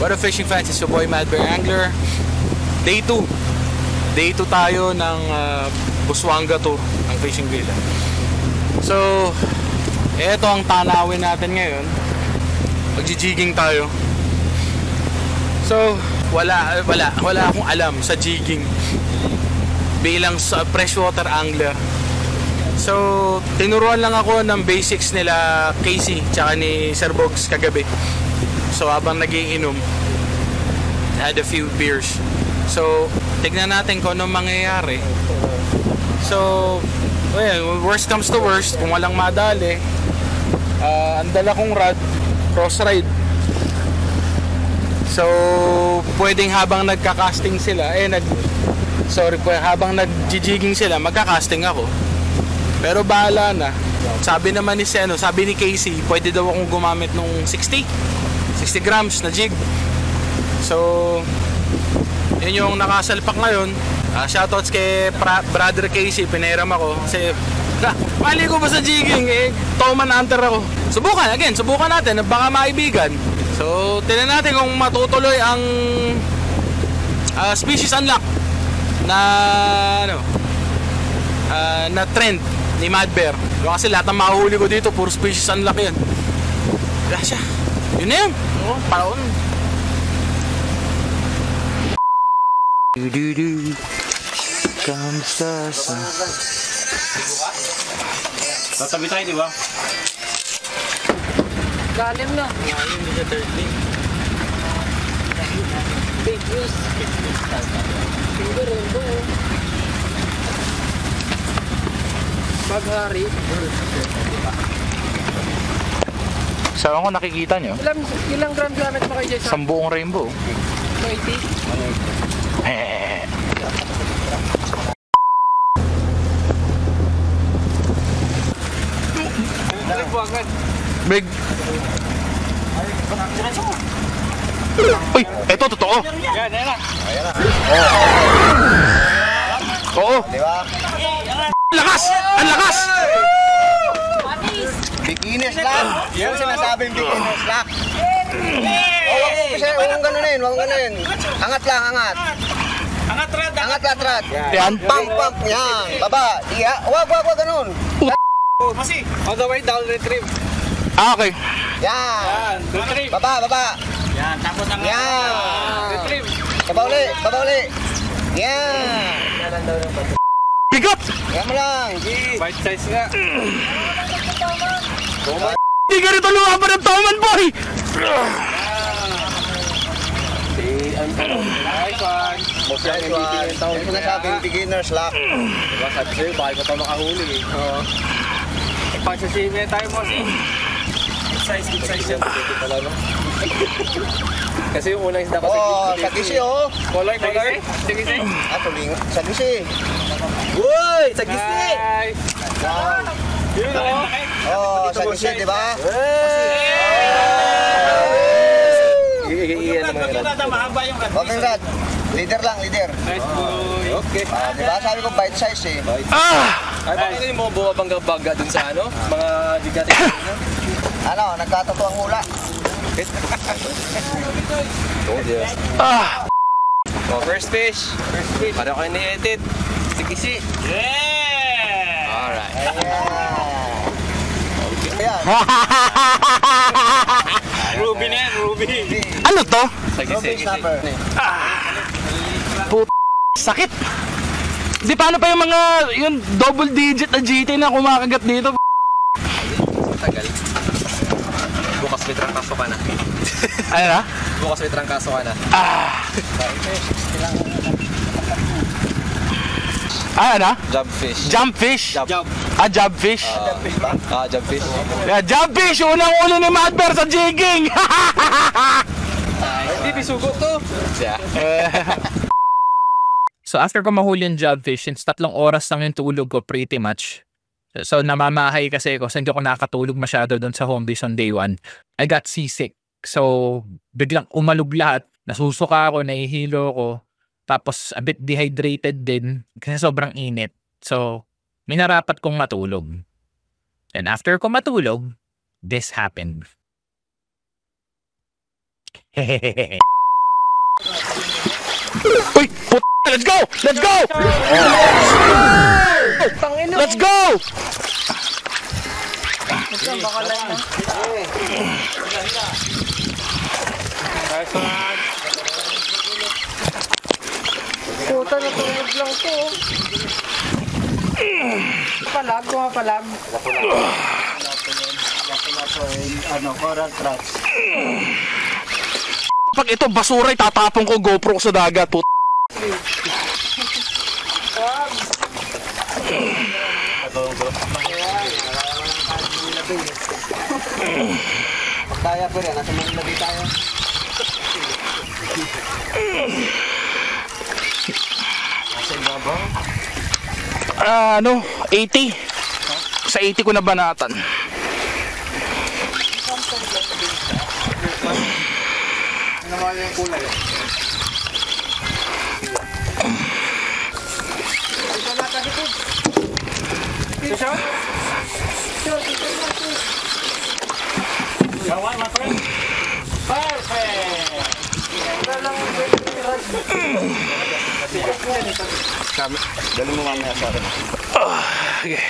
What up fishing fans, it's your boy Mad Bear Angler. Day 2. Day 2 tayo ng Busuanga Tour ng Fishing Villa. So, eto ang tanawin natin ngayon. Magji-jigging tayo. So, wala akong alam sa jigging bilang sa freshwater angler. So, tinuruan lang ako ng basics nila Casey tsaka ni Sir Bogs kagabi. So, habang nagiinom, had a few beers. So, tignan natin kung anong mangyayari. So, well, worst comes to worst, kung walang madali, ang dala kong rod, cross ride. So, pwedeng habang nagka-casting sila, habang nag-jigging sila, magka-casting ako. Pero bahala na. Sabi naman sabi ni Casey, pwede daw akong gumamit nung 60 grams na jig. So, yun yung nakasalpak ngayon. Shoutouts kay Brother Casey, pinahiram ako. Kasi, mali ko ba sa jigging? Toman hunter ako. Subukan natin, baka maibigan. So, tingnan natin kung matutuloy ang species unlock na trend ni Mad Bear. Kasi lahat ng mahuhuli ko dito, puro species unlock yan. Wala siya. Yun na yun. Paraon. Kamusta sa... Tatabi tayo, di ba? Galim na. Ngayon, hindi ka turtling. Big news. Finger rainbow. Maghari. Saan ko nakikita nyo? Ilang grams gamit mo kayo dyan sa... 10 buong rainbow. 20? Big. Uy, eto totoo. Yan na. Oo. Diba? Lakas! Ang lakas! Beginners lang. Yung sinasabing beginners lang. Huwag mong ganunin. Angat lang, angat. Angat rad. Yan. Pump, yan. Baba. Wag ganun. Masi, on the way down, retrieve. Okay. Yan. Retrieve. Baba. Yan, tapos ang... Yan. Retrieve. Baba uli. Yan. Bigot! Yan mo lang. Bite size nga. Hindi ka rito lumaban ng Toman boy! Nice one. Yung sinasabing beginners lang. Diba, sabi sa'yo, bakit ka pa makahuli eh. Oo. Pagsasime tayo mo si... Good size yan. Kasi yung unang isda kasi... Sagisi oh. Color. Sagisi. Tulinga. Sagisi. Uy! Sagisi! Yun o. Sagisi, di ba? Iyan naman yung rad. Okay, Rad. Leader lang. Nice boy. Okay. Di ba? Sabi ko bite size eh. Ay, bakit yung mga bumabangga-bangga dun sa mga digating Nagkatato ang hula. First fish. Para ko ni-edit. Sigisi. Yeah! Alright. Ayan. Ruby na yan, Ruby. Ano to? Fish snapper. Sakit! Di paano pa yung double digit na GT na kumakagat dito? Tagal. Bukas may trangkaso ka na. Ano na? Bukas may trangkaso ka na. Ano? Jump fish. Jump fish? Jump. Jump fish? Jump fish. Yeah, jump fish! Unang uli ni Mad Bear sa jigging! Hindi, bisugo to. Yeah. So after ko mahuli yung job fish, since 3 oras lang yung tulog ko pretty much. So namamahay kasi ako, so hindi ako nakakatulog masyado doon sa home base on day 1. I got seasick. So biglang umalog lahat. Nasusuka ako, nahihilo ako. Tapos a bit dehydrated din kasi sobrang init. So minarapat kong matulog. And after ko matulog, this happened. Uy! Let's go! Let's go! Let's go! Puta, natulog lang to. Palag, palag. Coral traps. Pag ito basura, itatapon ko GoPro ko sa dagat. Kaya po rin, nasa Manila din tayo. Nasa ibabaw. 80. Sa 80 ko na banatan. Ano naman yung kulay? Ito Yawan, my friend. Perfect! Dali mo mamaya sa akin. Okay.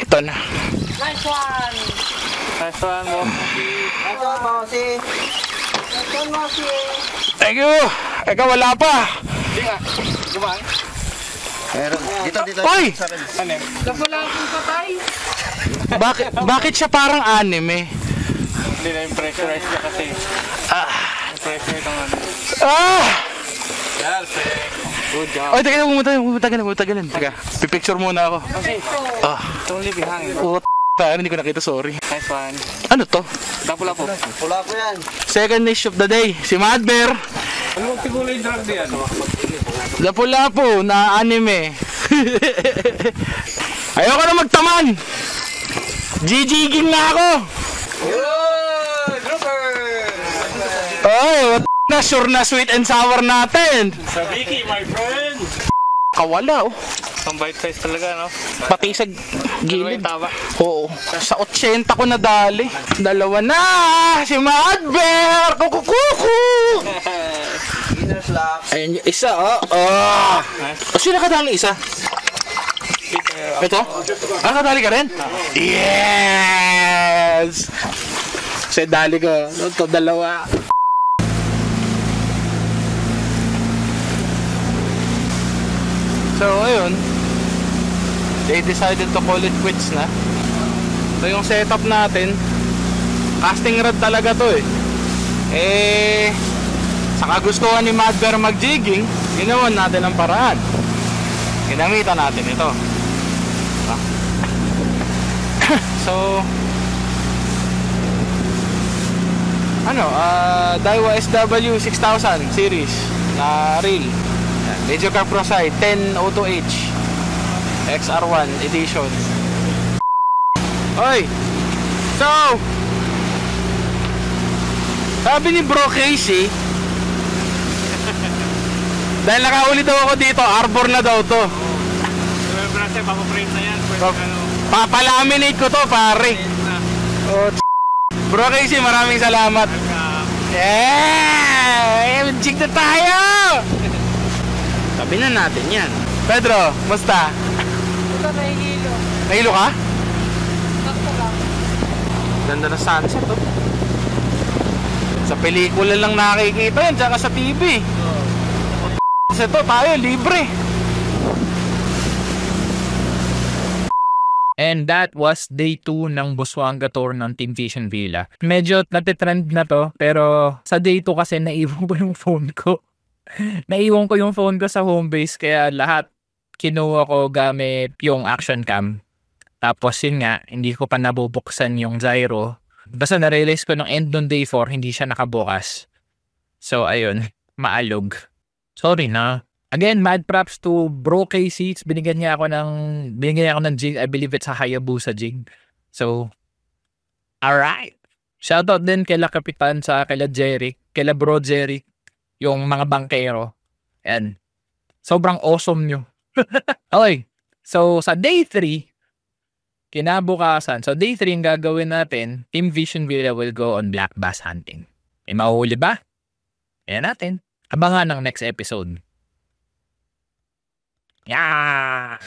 Ito na. Nice one! Nice one, mo. Ito, Mausi. Ito, Mausi. Thank you. Eka, wala pa. Hindi nga. Gumang. Meron. Dito. Hoy! Ano yun? Wala akong patay. Bakit siya parang anime? Hindi na yung pressurize niya kasi. Yung pressure itong ano. Perfect. Good job. Oy, teka na, bumutagan. Teka, pipicture muna ako. Don't leave behind. Hindi ko nakita, sorry. Nice one. Ano to? Dapula po. Pula po yan. Second dish of the day, si Mad Bear. Ano mong siguro yung drug diyan? Lapu-lapu na anime. Ayoko na magtaman. Gigiging na ako. Grouper! Oy, na sure na sweet and sour natin. Sa Vicky, my friend! Kawala, oh. Ang bite size talaga, no? Pati sa gilid. Tama. Oo. Sa 80 ko nadali. Dalawa na. Si Mad Bear. Kukukuku. Inner slack. Ayun yung isa, oh. Sino nakadali isa? Ito? Nakadali ka rin? Yes! Kasi dali ko. Ito, dalawa. So, ayun. They decided to call it quits na. So, yung setup natin, casting rod talaga to eh. Sa kagustuhan ni Mad Bear mag-jigging, ginawan natin ang paraan. Ginamitan natin ito. So, Daiwa SW 6000 series na reel. Major Car Pro Side 1002H XR1 edition. Oy! So, sabi ni Bro Casey, dahil nakahuli daw ako dito, arbor na daw to. Remember natin, papaprint na yan. Papalaminate ko to, pare. Oh, Bro Casey, maraming salamat. Yeah! Jig na tayo! Sabi na natin yan. Pedro, musta? Ito, nahihilo. Nahilo ka? Sakto lang. Ganda na sunset, oh. Sa pelikula lang nakikita yan, tsaka sa TV. Ito, tayo, libre. And that was day 2 ng Busuanga Tour ng Team Vision Villa. Medyo natitrend na to, pero sa day 2 kasi naiwan ko yung phone ko. Naiwan ko yung phone ko sa home base, kaya lahat kinuha ko gamit yung action cam. Tapos yun nga, hindi ko pa nabubuksan yung gyro. Basta na-realize ko nung end ng day 4, hindi siya nakabukas. So ayun, maalog. Sorry na. Again, mad props to Bro Casey. Binigyan niya ako ng jig. I believe it's a Hayabusa jig. So, alright. Shoutout din kay La Kapitan, sa kay Jerry, kay Bro Jerry, yung mga bankero. And sobrang awesome nyo. Okay. So, sa day 3, Kinabukasan, so day 3 yung gagawin natin, Team Vision Villa will go on black bass hunting. May mahuhuli ba? Ayan natin. Abangan ng next episode. Yeah!